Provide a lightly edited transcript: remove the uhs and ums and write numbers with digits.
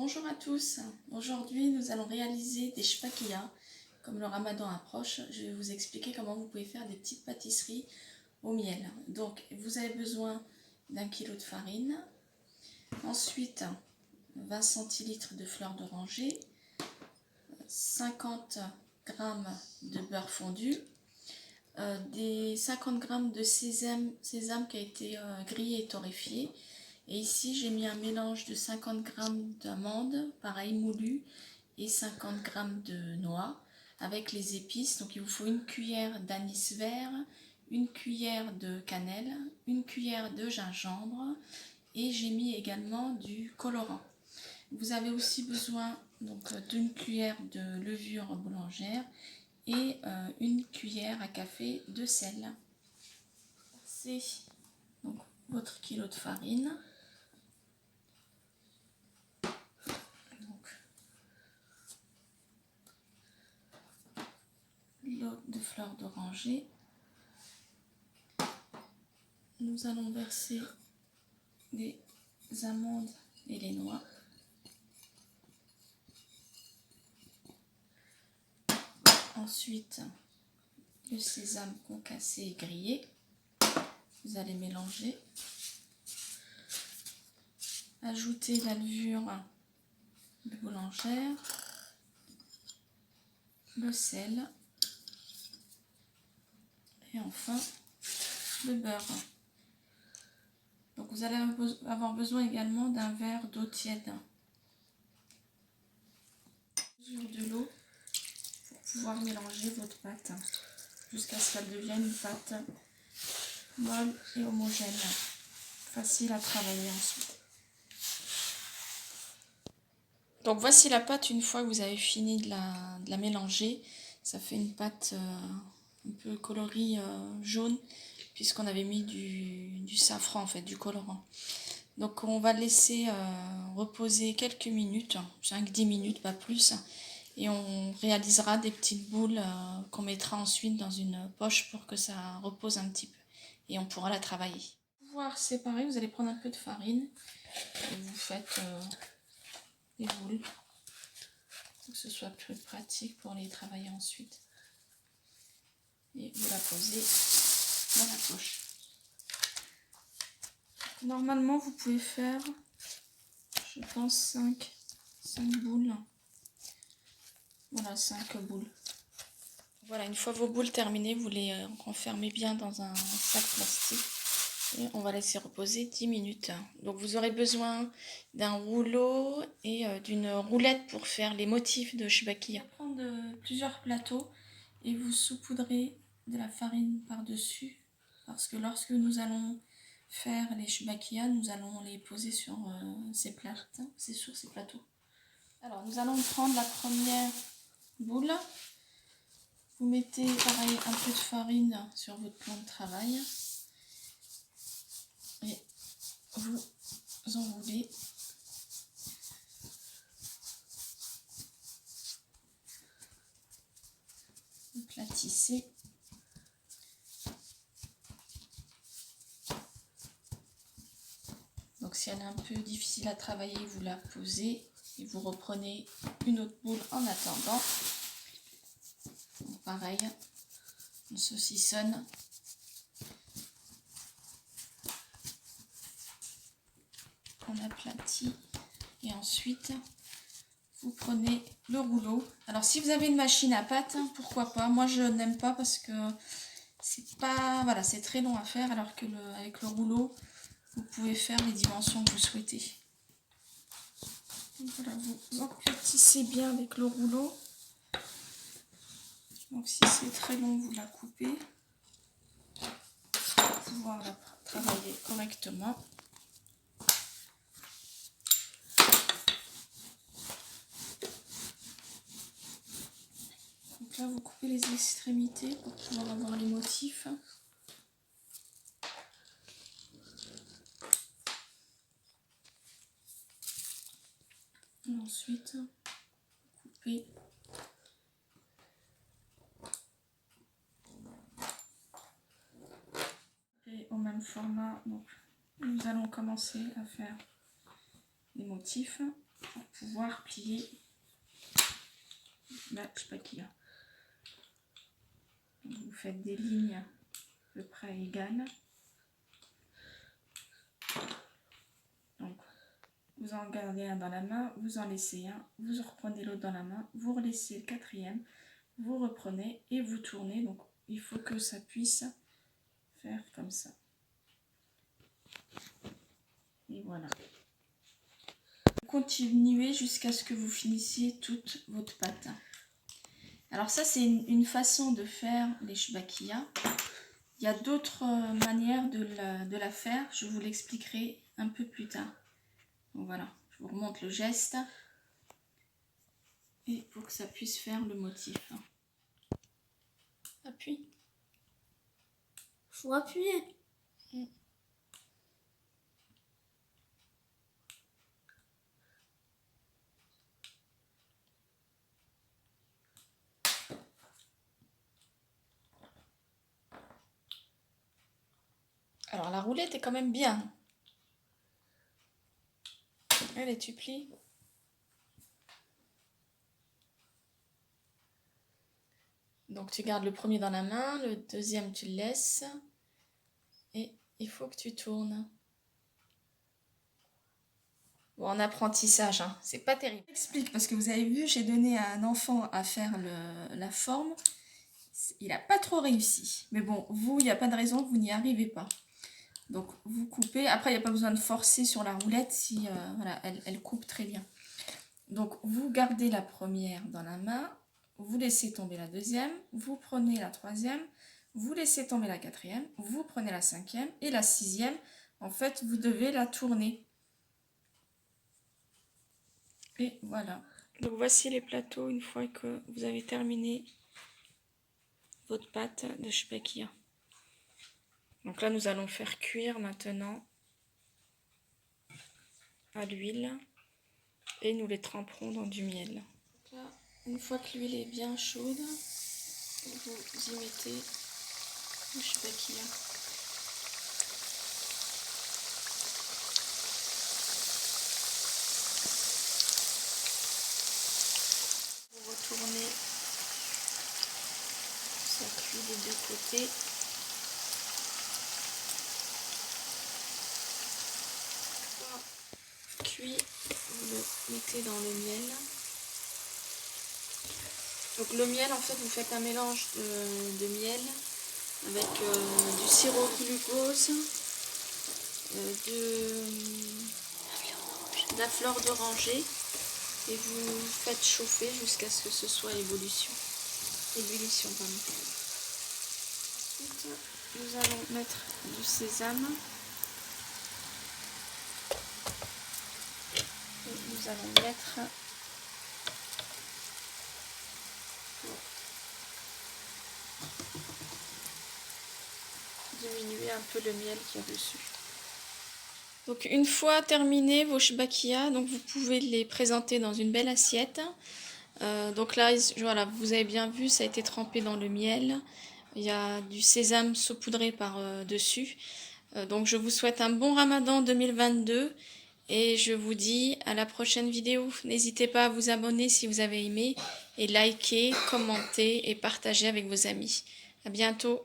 Bonjour à tous, aujourd'hui nous allons réaliser des shpakia. Comme le ramadan approche, je vais vous expliquer comment vous pouvez faire des petites pâtisseries au miel. Donc vous avez besoin d'1 kg de farine, ensuite 20 centilitres de fleur d'oranger, 50 g de beurre fondu, des 50 g de sésame qui a été grillé et torréfié. Et ici, j'ai mis un mélange de 50 g d'amandes, pareil moulues, et 50 g de noix avec les épices. Donc, il vous faut une cuillère d'anis vert, une cuillère de cannelle, une cuillère de gingembre et j'ai mis également du colorant. Vous avez aussi besoin d'une cuillère de levure boulangère et une cuillère à café de sel. C'est donc votre kilo de farine. L'eau de fleur d'oranger. Nous allons verser les amandes et les noix. Ensuite, le sésame concassé et grillé. Vous allez mélanger. Ajouter la levure boulangère, le sel et enfin le beurre. Donc vous allez avoir besoin également d'un verre d'eau tiède. Mesure de l'eau pour pouvoir mélanger votre pâte jusqu'à ce qu'elle devienne une pâte molle et homogène, facile à travailler ensuite. Donc voici la pâte une fois que vous avez fini de la mélanger. Ça fait une pâte un peu coloris jaune puisqu'on avait mis du safran en fait, du colorant. Donc on va laisser reposer quelques minutes, 5-10 minutes, pas plus. Et on réalisera des petites boules qu'on mettra ensuite dans une poche pour que ça repose un petit peu. Et on pourra la travailler. Pour pouvoir séparer, vous allez prendre un peu de farine et vous faites des boules pour que ce soit plus pratique pour les travailler ensuite. Et vous la posez dans la poche. Normalement, vous pouvez faire, je pense, 5 boules. Voilà, 5 boules. Voilà, une fois vos boules terminées, vous les renfermez bien dans un sac plastique. Et on va laisser reposer 10 minutes. Donc vous aurez besoin d'un rouleau et d'une roulette pour faire les motifs de shpakia. Vous allez prendre plusieurs plateaux et vous saupoudrez de la farine par-dessus. Parce que lorsque nous allons faire les shpakia, nous allons les poser sur ces plates, c'est sur ces plateaux. Alors nous allons prendre la première boule. Vous mettez pareil un peu de farine sur votre plan de travail. Et vous enroulez. Vous platissez. Donc si elle est un peu difficile à travailler, vous la posez et vous reprenez une autre boule en attendant. Donc pareil, on saucissonne. On aplatit et ensuite vous prenez le rouleau. Alors si vous avez une machine à pâte, pourquoi pas. Moi je n'aime pas parce que c'est pas, voilà, c'est très long à faire, alors que avec le rouleau vous pouvez faire les dimensions que vous souhaitez. Donc voilà, vous emplatissez bien avec le rouleau. Donc si c'est très long, vous la coupez pour pouvoir la travailler correctement. Donc là, vous coupez les extrémités pour pouvoir avoir les motifs. Et ensuite, vous coupez et au même format. Donc, nous allons commencer à faire les motifs. pour pouvoir plier la shbakia. Vous faites des lignes à peu près égales. Donc, vous en gardez un dans la main, vous en laissez un, vous reprenez l'autre dans la main, vous relaissez le quatrième, vous reprenez et vous tournez. Donc, il faut que ça puisse faire comme ça. Et voilà. Continuez jusqu'à ce que vous finissiez toute votre pâte. Alors ça, c'est une façon de faire les shbakia. Il y a d'autres manières de la faire. Je vous l'expliquerai un peu plus tard. Donc voilà, je vous remonte le geste. Et pour que ça puisse faire le motif. Appuie. Faut appuyer. Alors la roulette est quand même bien. Allez, tu plies. Donc tu gardes le premier dans la main, le deuxième tu le laisses. Et il faut que tu tournes. Bon, en apprentissage, hein, c'est pas terrible. J'explique parce que vous avez vu, j'ai donné à un enfant à faire la forme. Il n'a pas trop réussi. Mais bon, vous, il n'y a pas de raison que vous n'y arrivez pas. Donc vous coupez. Après, il n'y a pas besoin de forcer sur la roulette si voilà, elle coupe très bien. Donc vous gardez la première dans la main. Vous laissez tomber la deuxième. Vous prenez la troisième. Vous laissez tomber la quatrième. Vous prenez la cinquième. Et la sixième, en fait, vous devez la tourner. Et voilà. Donc voici les plateaux une fois que vous avez terminé votre pâte de shbakia. Donc là, nous allons faire cuire maintenant à l'huile et nous les tremperons dans du miel. Donc là, une fois que l'huile est bien chaude, vous y mettez le shbakia. Vous retournez, ça cuit des deux côtés. Cuit, vous le mettez dans le miel. Donc le miel, en fait, vous faites un mélange de miel avec du sirop glucose, de la fleur d'oranger et vous faites chauffer jusqu'à ce que ce soit ébullition. Pardon. Ensuite, nous allons mettre du sésame. Et nous allons mettre diminuer un peu le miel qu'il y a dessus. Donc une fois terminé vos shbakia, donc vous pouvez les présenter dans une belle assiette. Donc là, voilà, vous avez bien vu, ça a été trempé dans le miel. Il y a du sésame saupoudré par dessus. Donc je vous souhaite un bon Ramadan 2022 et je vous dis à la prochaine vidéo. N'hésitez pas à vous abonner si vous avez aimé et liker, commenter et partager avec vos amis. À bientôt.